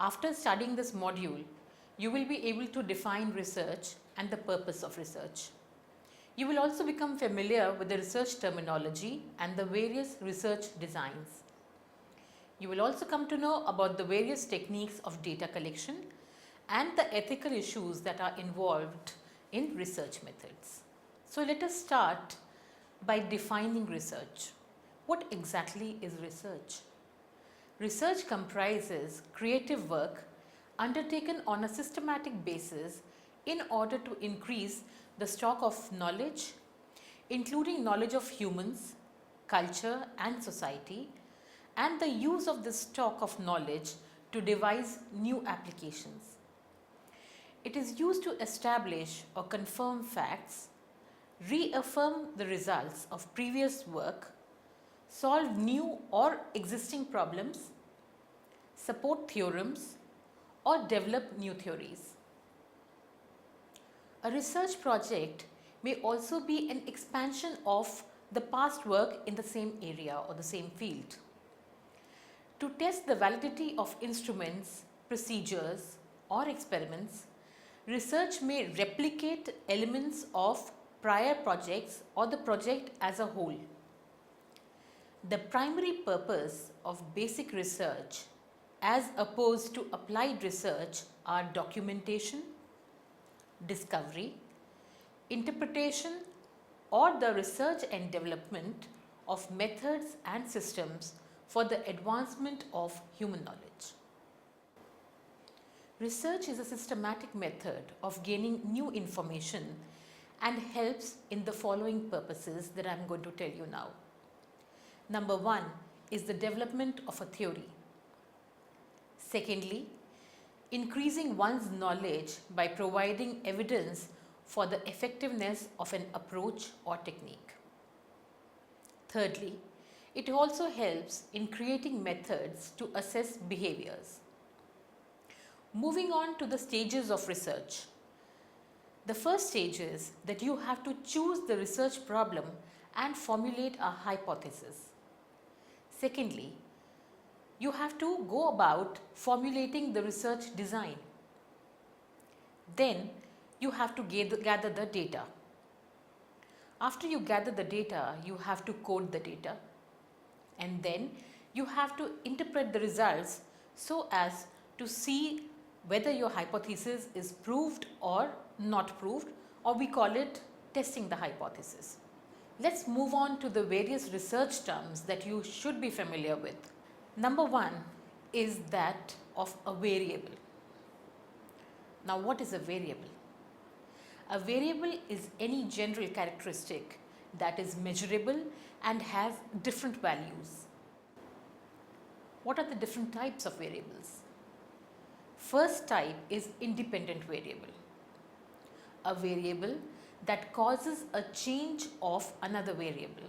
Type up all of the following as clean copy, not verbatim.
After studying this module, you will be able to define research and the purpose of research. You will also become familiar with the research terminology and the various research designs. You will also come to know about the various techniques of data collection and the ethical issues that are involved in research methods. So let us start by defining research. What exactly is research? Research comprises creative work undertaken on a systematic basis in order to increase the stock of knowledge, including knowledge of humans, culture and society, and the use of this stock of knowledge to devise new applications. It is used to establish or confirm facts, reaffirm the results of previous work, solve new or existing problems, support theorems, or develop new theories. A research project may also be an expansion of the past work in the same area or the same field. To test the validity of instruments, procedures, or experiments, research may replicate elements of prior projects or the project as a whole. The primary purpose of basic research as opposed to applied research are documentation, discovery, interpretation, or the research and development of methods and systems for the advancement of human knowledge. Research is a systematic method of gaining new information and helps in the following purposes that I am going to tell you now. Number one is the development of a theory. Secondly, increasing one's knowledge by providing evidence for the effectiveness of an approach or technique. Thirdly, it also helps in creating methods to assess behaviors. Moving on to the stages of research. The first stage is that you have to choose the research problem and formulate a hypothesis. Secondly, you have to go about formulating the research design. Then you have to gather the data. After you gather the data, you have to code the data. And then you have to interpret the results so as to see whether your hypothesis is proved or not proved, or we call it testing the hypothesis. Let's move on to the various research terms that you should be familiar with. Number one is that of a variable. Now, what is a variable? A variable is any general characteristic that is measurable and has different values. What are the different types of variables? First type is independent variable. A variable that causes a change of another variable.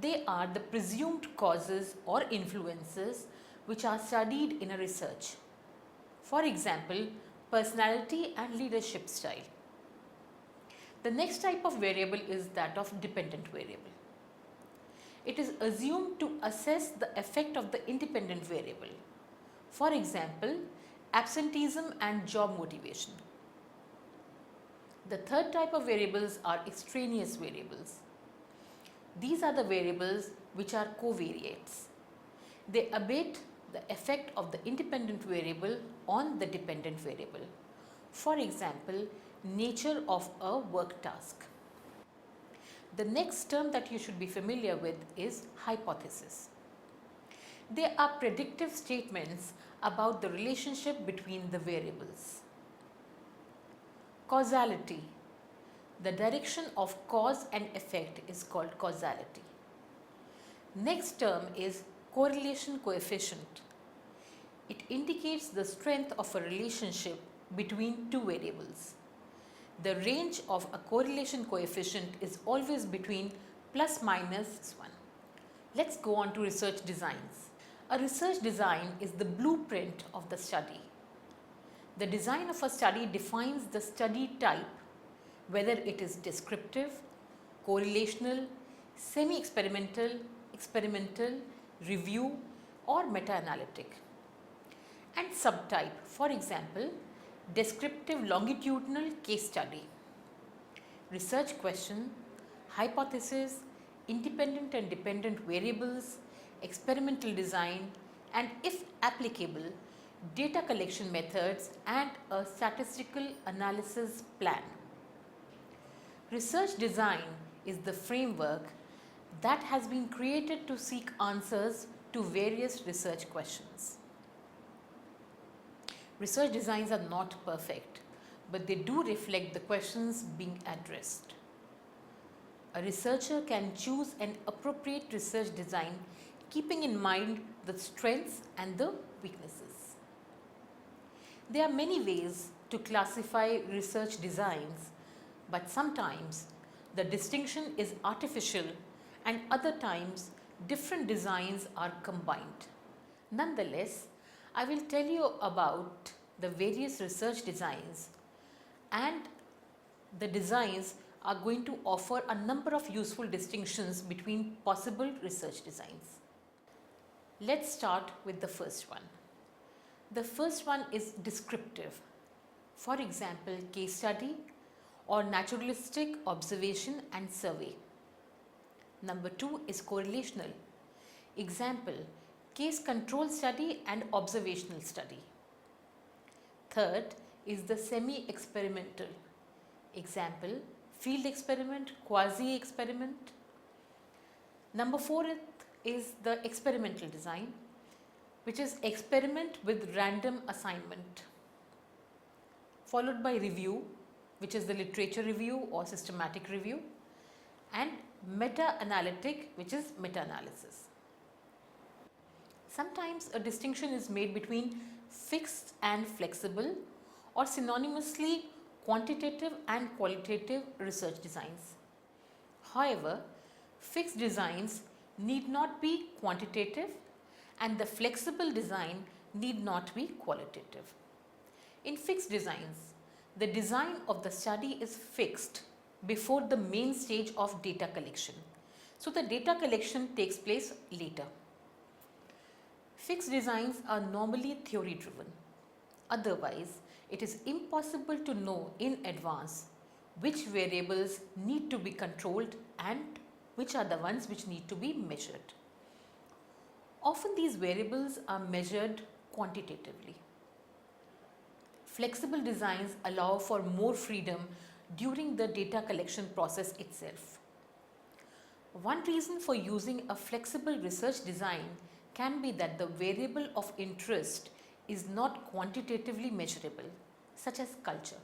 They are the presumed causes or influences which are studied in a research. For example, personality and leadership style. The next type of variable is that of dependent variable. It is assumed to assess the effect of the independent variable. For example, absenteeism and job motivation. The third type of variables are extraneous variables. These are the variables which are covariates. They abate the effect of the independent variable on the dependent variable. For example, nature of a work task. The next term that you should be familiar with is hypothesis. They are predictive statements about the relationship between the variables. Causality. The direction of cause and effect is called causality. Next term is correlation coefficient. It indicates the strength of a relationship between two variables. The range of a correlation coefficient is always between plus minus 1. Let's go on to research designs. A research design is the blueprint of the study. The design of a study defines the study type, whether it is descriptive, correlational, semi-experimental, experimental, review or meta-analytic. and subtype. For example, descriptive longitudinal case study, research question, hypothesis, independent and dependent variables, experimental design, and if applicable, data collection methods and a statistical analysis plan. Research design is the framework that has been created to seek answers to various research questions. Research designs are not perfect, but they do reflect the questions being addressed. A researcher can choose an appropriate research design keeping in mind the strengths and the weaknesses. There are many ways to classify research designs, but sometimes the distinction is artificial and other times different designs are combined. Nonetheless, I will tell you about the various research designs, and the designs are going to offer a number of useful distinctions between possible research designs. Let's start with the first one. The first one is descriptive. For example, case study or naturalistic observation and survey. Number 2 is correlational. Example, case control study and observational study. Third is the semi-experimental. Example, field experiment, quasi-experiment. Number 4 is the experimental design, which is experiment with random assignment, followed by review, which is the literature review or systematic review, and meta-analytic, which is meta-analysis. Sometimes a distinction is made between fixed and flexible, or synonymously quantitative and qualitative research designs. However, fixed designs need not be quantitative and the flexible design need not be qualitative. In fixed designs, the design of the study is fixed before the main stage of data collection. So the data collection takes place later. Fixed designs are normally theory driven. Otherwise, it is impossible to know in advance which variables need to be controlled and which are the ones which need to be measured. Often these variables are measured quantitatively. Flexible designs allow for more freedom during the data collection process itself. One reason for using a flexible research design can be that the variable of interest is not quantitatively measurable, such as culture.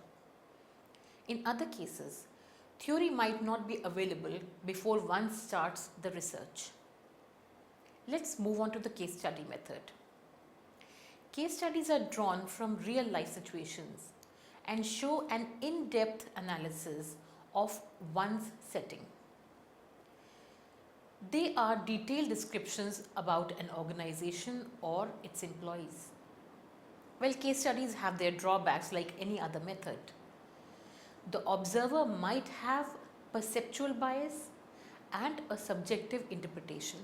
In other cases, theory might not be available before one starts the research. Let's move on to the case study method. Case studies are drawn from real life situations and show an in-depth analysis of one's setting. They are detailed descriptions about an organization or its employees. Well, case studies have their drawbacks like any other method. The observer might have perceptual bias and a subjective interpretation.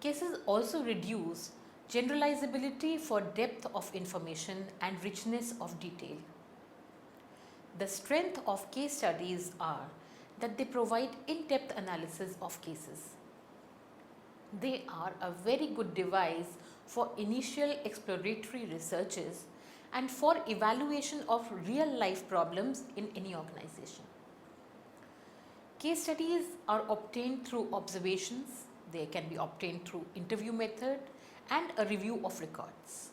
Cases also reduce generalizability for depth of information and richness of detail. The strength of case studies are that they provide in-depth analysis of cases. They are a very good device for initial exploratory researches and for evaluation of real-life problems in any organization. Case studies are obtained through observations. They can be obtained through interview method and a review of records.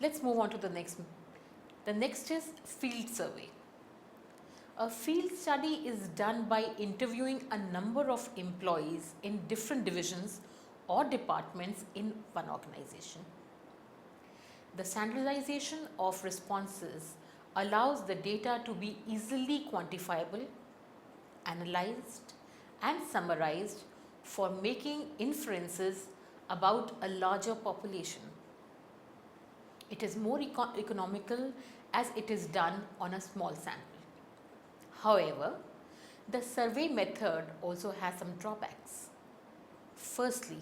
Let's move on to the next. The next is field survey. A field study is done by interviewing a number of employees in different divisions or departments in one organization. The standardization of responses allows the data to be easily quantifiable, analyzed, and summarized for making inferences about a larger population. It is more economical as it is done on a small sample. However, the survey method also has some drawbacks. Firstly,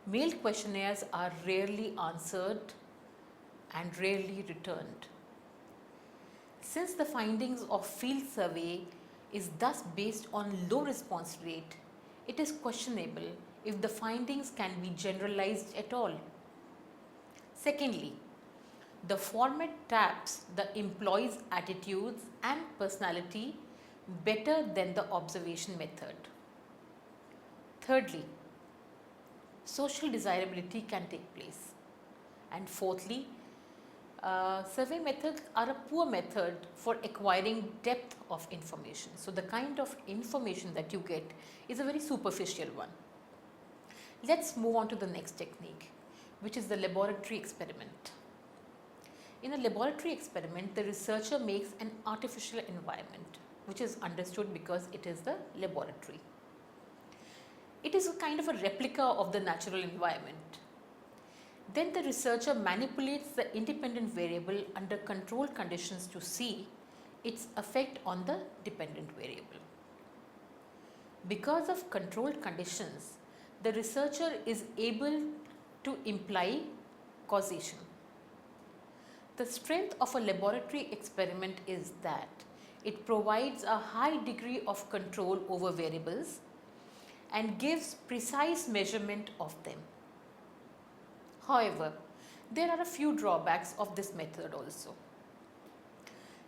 Mailed questionnaires are rarely answered and rarely returned. Since the findings of field survey is thus based on low response rate, it is questionable if the findings can be generalized at all. Secondly, the format taps the employee's attitudes and personality better than the observation method. Thirdly, social desirability can take place. And fourthly, survey methods are a poor method for acquiring depth of information. So the kind of information that you get is a very superficial one. Let's move on to the next technique, which is the laboratory experiment. In a laboratory experiment, the researcher makes an artificial environment, which is understood because it is the laboratory. It is a kind of a replica of the natural environment. Then the researcher manipulates the independent variable under controlled conditions to see its effect on the dependent variable. Because of controlled conditions, the researcher is able to imply causation. The strength of a laboratory experiment is that it provides a high degree of control over variables and gives precise measurement of them. However, there are a few drawbacks of this method also.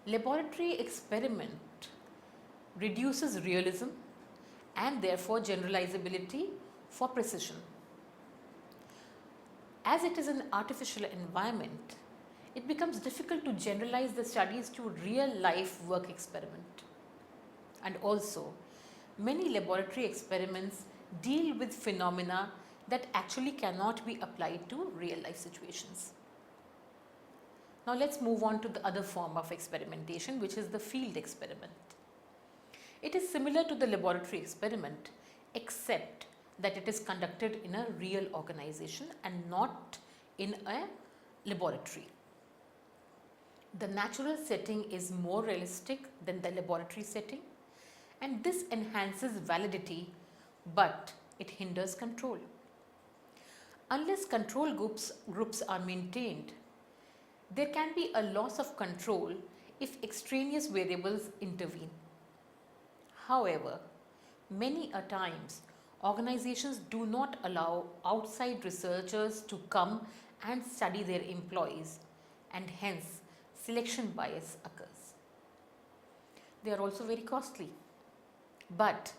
Laboratory experiment reduces realism and therefore generalizability for precision. As it is an artificial environment, it becomes difficult to generalize the studies to real life work experiment. And also, many laboratory experiments deal with phenomena that actually cannot be applied to real life situations. Now let's move on to the other form of experimentation, which is the field experiment. It is similar to the laboratory experiment, except that it is conducted in a real organization and not in a laboratory. The natural setting is more realistic than the laboratory setting, and this enhances validity, but it hinders control. Unless control groups are maintained, there can be a loss of control if extraneous variables intervene. However, many a times, organizations do not allow outside researchers to come and study their employees, and hence selection bias occurs. They are also very costly. But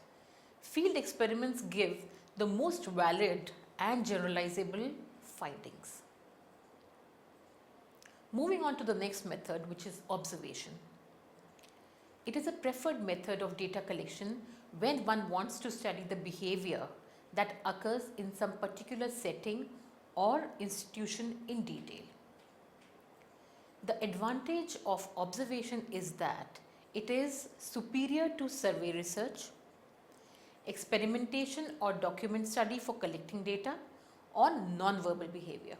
field experiments give the most valid and generalizable findings. Moving on to the next method, which is observation. It is a preferred method of data collection when one wants to study the behavior that occurs in some particular setting or institution in detail. The advantage of observation is that it is superior to survey research, experimentation or document study for collecting data on non-verbal behavior.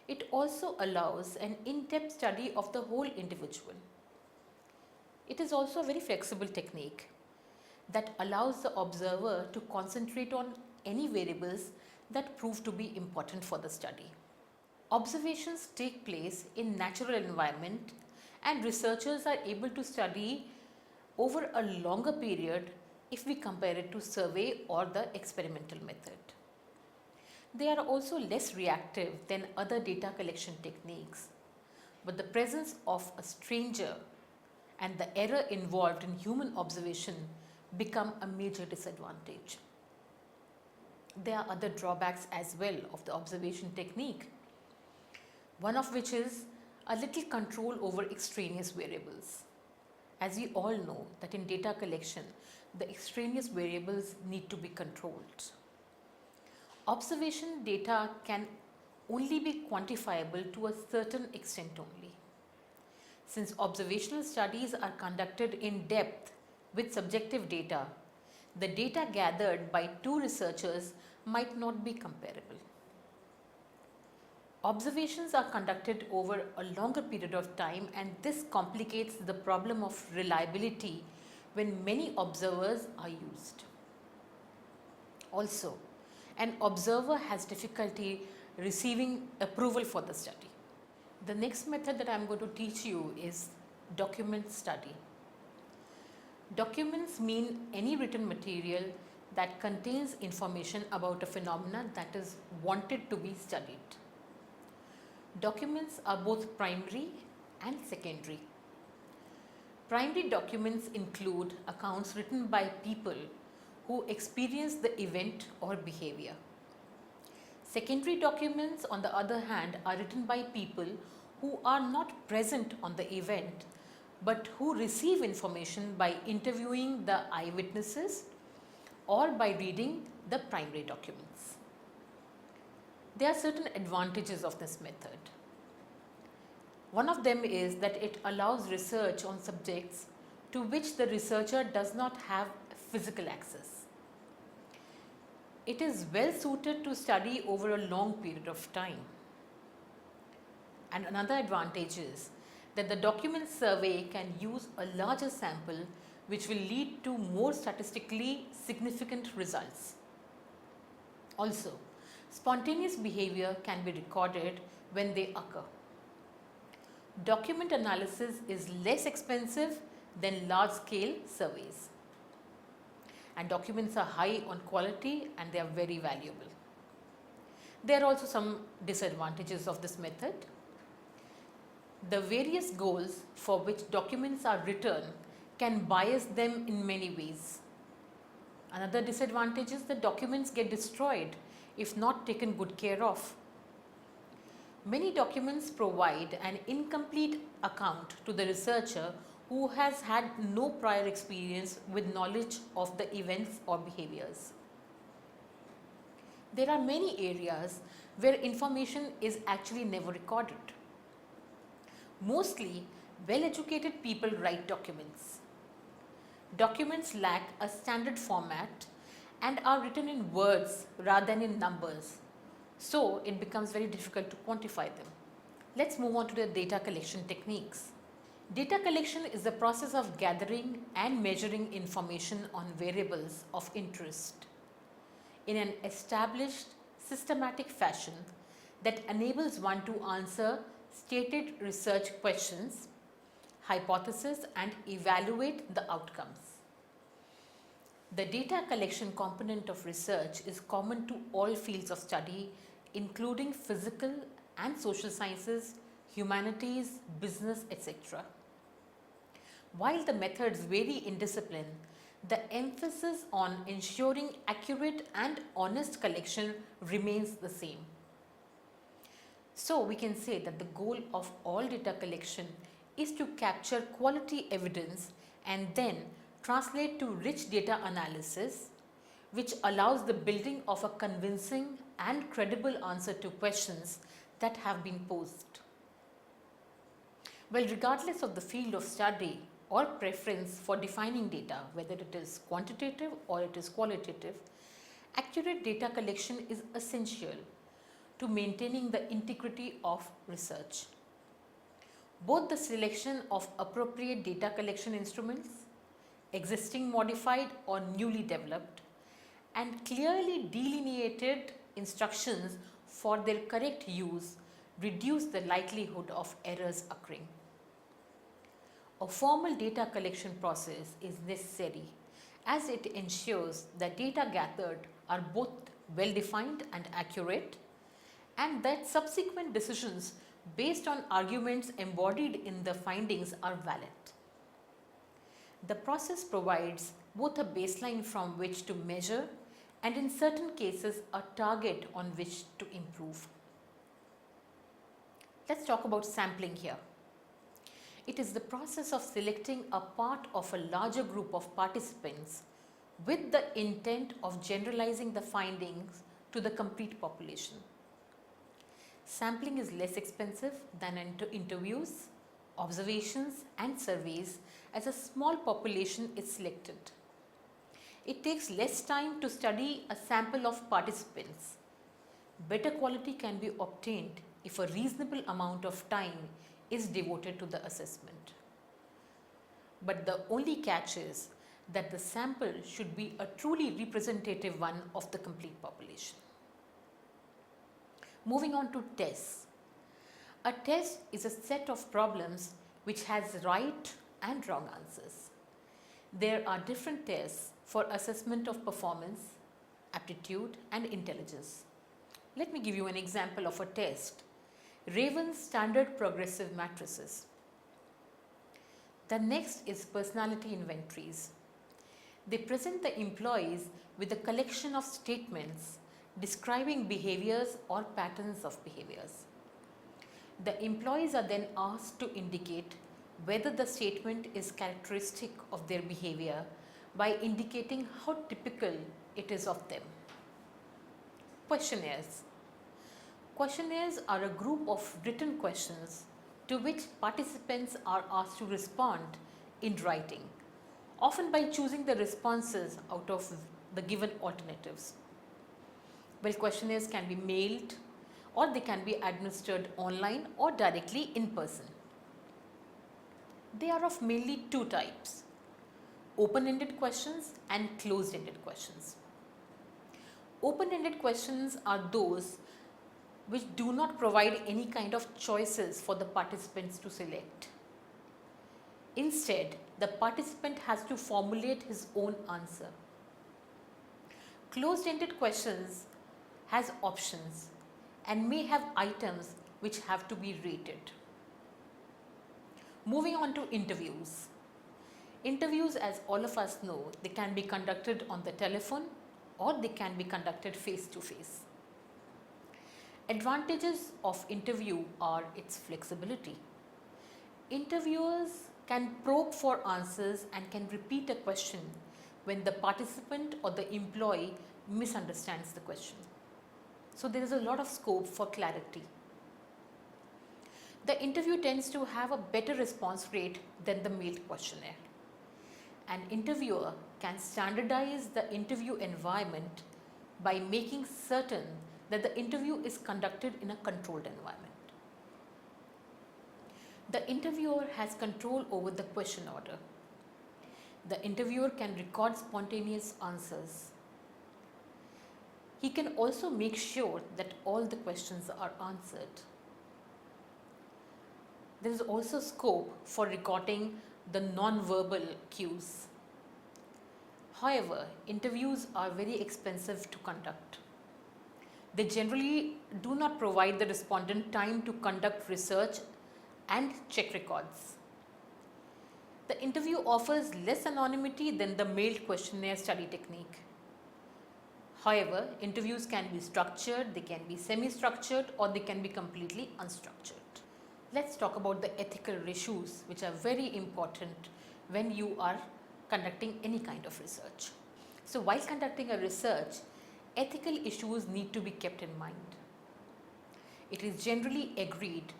It also allows an in-depth study of the whole individual. It is also a very flexible technique that allows the observer to concentrate on any variables that prove to be important for the study. Observations take place in natural environment, and researchers are able to study over a longer period if we compare it to survey or the experimental method. They are also less reactive than other data collection techniques, but the presence of a stranger and the error involved in human observation become a major disadvantage. There are other drawbacks as well of the observation technique, one of which is a little control over extraneous variables. As we all know that in data collection, the extraneous variables need to be controlled. Observation data can only be quantifiable to a certain extent only. Since observational studies are conducted in depth with subjective data, the data gathered by two researchers might not be comparable. Observations are conducted over a longer period of time, and this complicates the problem of reliability when many observers are used. Also, an observer has difficulty receiving approval for the study. The next method that I am going to teach you is document study. Documents mean any written material that contains information about a phenomenon that is wanted to be studied. Documents are both primary and secondary. Primary documents include accounts written by people who experience the event or behavior. Secondary documents, on the other hand, are written by people who are not present on the event but who receive information by interviewing the eyewitnesses or by reading the primary documents. There are certain advantages of this method. One of them is that it allows research on subjects to which the researcher does not have physical access. It is well suited to study over a long period of time. And another advantage is that the document survey can use a larger sample, which will lead to more statistically significant results. Also, spontaneous behavior can be recorded when they occur. Document analysis is less expensive than large-scale surveys. And documents are high on quality and they are very valuable. There are also some disadvantages of this method. The various goals for which documents are written can bias them in many ways. Another disadvantage is that documents get destroyed if not taken good care of. Many documents provide an incomplete account to the researcher who has had no prior experience with knowledge of the events or behaviors. There are many areas where information is actually never recorded. Mostly, well-educated people write documents. Documents lack a standard format and are written in words rather than in numbers. So, it becomes very difficult to quantify them. Let's move on to the data collection techniques. Data collection is the process of gathering and measuring information on variables of interest in an established, systematic fashion that enables one to answer stated research questions, hypotheses, and evaluate the outcomes. The data collection component of research is common to all fields of study, including physical and social sciences, humanities, business, etc. While the methods vary in discipline, the emphasis on ensuring accurate and honest collection remains the same. So we can say that the goal of all data collection is to capture quality evidence and then translate to rich data analysis, which allows the building of a convincing and credible answer to questions that have been posed. Well, regardless of the field of study or preference for defining data, whether it is quantitative or it is qualitative, accurate data collection is essential to maintaining the integrity of research. Both the selection of appropriate data collection instruments, existing, modified or newly developed, and clearly delineated instructions for their correct use reduce the likelihood of errors occurring. A formal data collection process is necessary as it ensures that data gathered are both well defined and accurate, and that subsequent decisions based on arguments embodied in the findings are valid. The process provides both a baseline from which to measure and in certain cases a target on which to improve. Let's talk about sampling here. It is the process of selecting a part of a larger group of participants with the intent of generalizing the findings to the complete population. Sampling is less expensive than interviews, observations and surveys as a small population is selected. It takes less time to study a sample of participants. Better quality can be obtained if a reasonable amount of time is devoted to the assessment. But the only catch is that the sample should be a truly representative one of the complete population. Moving on to tests. A test is a set of problems which has right and wrong answers. There are different tests for assessment of performance, aptitude and intelligence. Let me give you an example of a test. Raven's standard progressive matrices. The next is personality inventories. They present the employees with a collection of statements describing behaviors or patterns of behaviors. The employees are then asked to indicate whether the statement is characteristic of their behavior by indicating how typical it is of them. Questionnaires. Questionnaires are a group of written questions to which participants are asked to respond in writing, often by choosing the responses out of the given alternatives. Well, questionnaires can be mailed or they can be administered online or directly in person. They are of mainly two types: open-ended questions and closed-ended questions. Open-ended questions are those which do not provide any kind of choices for the participants to select. Instead, the participant has to formulate his own answer. Closed-ended questions has options and may have items which have to be rated. Moving on to interviews. Interviews, as all of us know, they can be conducted on the telephone or they can be conducted face to face. Advantages of interview are its flexibility. Interviewers can probe for answers and can repeat a question when the participant or the employee misunderstands the question. So there is a lot of scope for clarity. The interview tends to have a better response rate than the mailed questionnaire. An interviewer can standardize the interview environment by making certain that the interview is conducted in a controlled environment. The interviewer has control over the question order. The interviewer can record spontaneous answers. He can also make sure that all the questions are answered. There is also scope for recording the non-verbal cues. However, interviews are very expensive to conduct. They generally do not provide the respondent time to conduct research and check records. The interview offers less anonymity than the mailed questionnaire study technique. However, interviews can be structured, they can be semi-structured, or they can be completely unstructured. Let's talk about the ethical issues which are very important when you are conducting any kind of research. So while conducting a research, ethical issues need to be kept in mind. It is generally agreed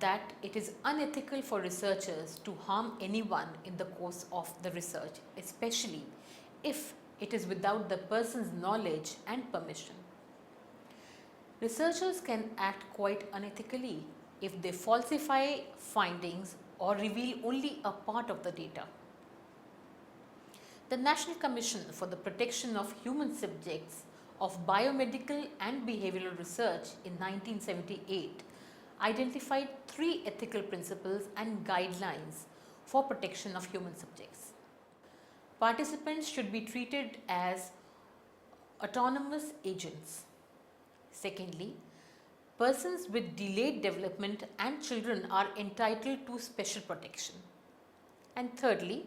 that it is unethical for researchers to harm anyone in the course of the research, especially if it is without the person's knowledge and permission. Researchers can act quite unethically if they falsify findings or reveal only a part of the data. The National Commission for the Protection of Human Subjects of Biomedical and Behavioral Research in 1978 identified 3 ethical principles and guidelines for protection of human subjects. Participants should be treated as autonomous agents. Secondly, persons with delayed development and children are entitled to special protection. And thirdly,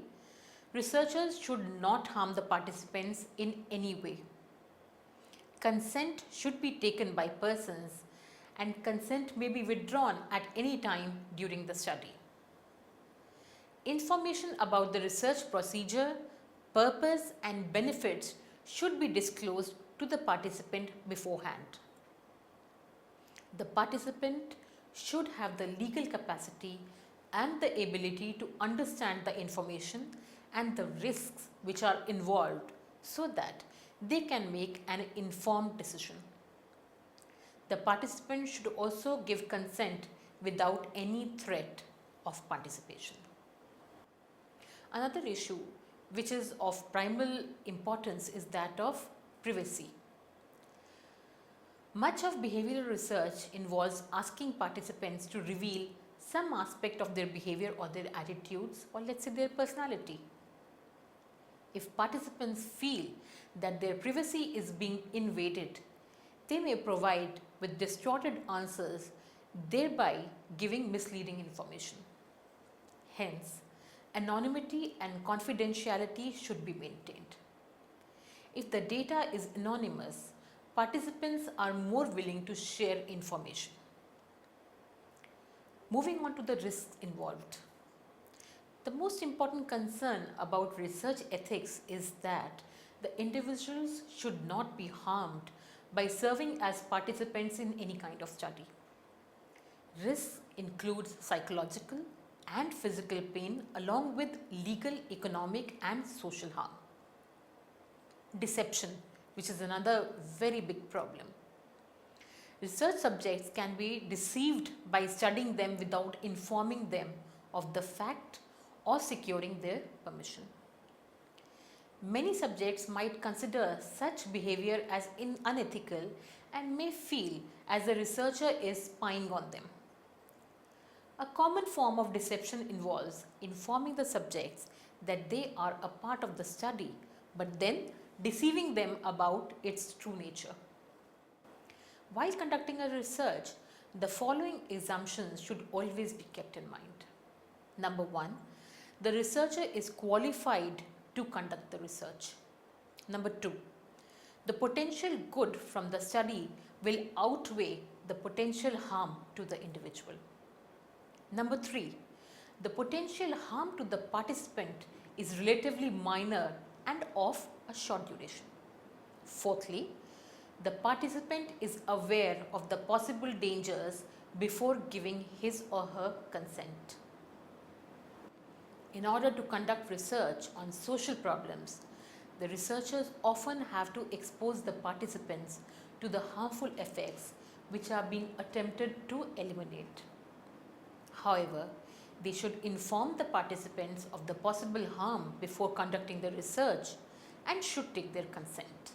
researchers should not harm the participants in any way. Consent should be taken by persons and consent may be withdrawn at any time during the study. Information about the research procedure, purpose and benefits should be disclosed to the participant beforehand. The participant should have the legal capacity and the ability to understand the information and the risks which are involved so that they can make an informed decision. The participant should also give consent without any threat of participation. Another issue which is of primal importance is that of privacy. Much of behavioral research involves asking participants to reveal some aspect of their behavior or their attitudes, or let's say their personality. If participants feel that their privacy is being invaded, they may provide with distorted answers, thereby giving misleading information. Hence, anonymity and confidentiality should be maintained. If the data is anonymous, participants are more willing to share information. Moving on to the risks involved. The most important concern about research ethics is that the individuals should not be harmed by serving as participants in any kind of study. Risks includes psychological and physical pain along with legal, economic and social harm. Deception, which is another very big problem. Research subjects can be deceived by studying them without informing them of the fact or securing their permission. Many subjects might consider such behavior as unethical and may feel as the researcher is spying on them. A common form of deception involves informing the subjects that they are a part of the study, but then deceiving them about its true nature. While conducting a research, the following assumptions should always be kept in mind. Number one, the researcher is qualified to conduct the research. Number two, the potential good from the study will outweigh the potential harm to the individual. Number three, the potential harm to the participant is relatively minor and of a short duration. Fourthly, the participant is aware of the possible dangers before giving his or her consent. In order to conduct research on social problems, the researchers often have to expose the participants to the harmful effects which are being attempted to eliminate. However, they should inform the participants of the possible harm before conducting the research and should take their consent.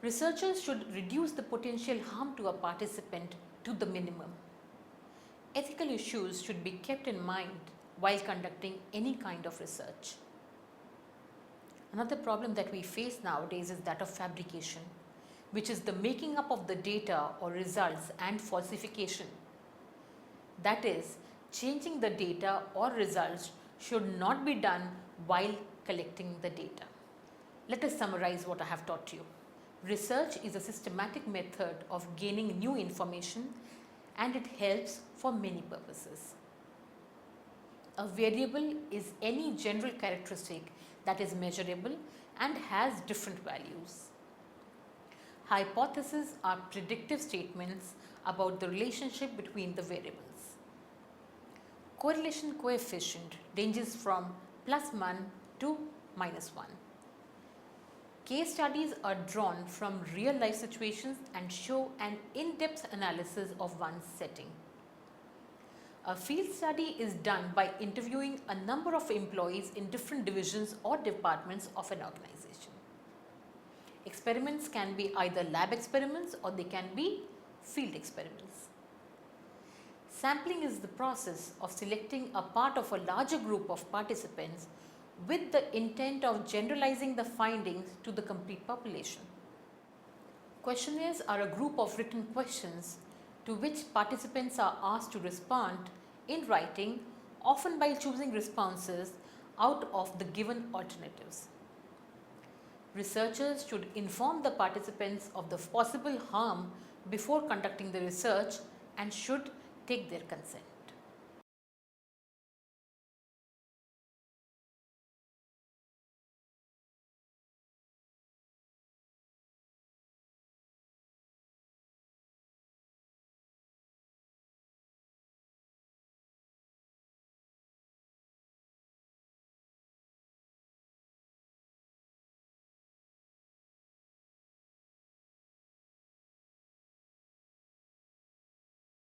Researchers should reduce the potential harm to a participant to the minimum. Ethical issues should be kept in mind while conducting any kind of research. Another problem that we face nowadays is that of fabrication, which is the making up of the data or results and falsification. That is, changing the data or results should not be done while collecting the data. Let us summarize what I have taught you. Research is a systematic method of gaining new information and it helps for many purposes. A variable is any general characteristic that is measurable and has different values. Hypotheses are predictive statements about the relationship between the variables. Correlation coefficient ranges from +1 to -1. Case studies are drawn from real-life situations and show an in-depth analysis of one's setting. A field study is done by interviewing a number of employees in different divisions or departments of an organization. Experiments can be either lab experiments or they can be field experiments. Sampling is the process of selecting a part of a larger group of participants with the intent of generalizing the findings to the complete population. Questionnaires are a group of written questions to which participants are asked to respond in writing, often by choosing responses out of the given alternatives. Researchers should inform the participants of the possible harm before conducting the research and should take their consent.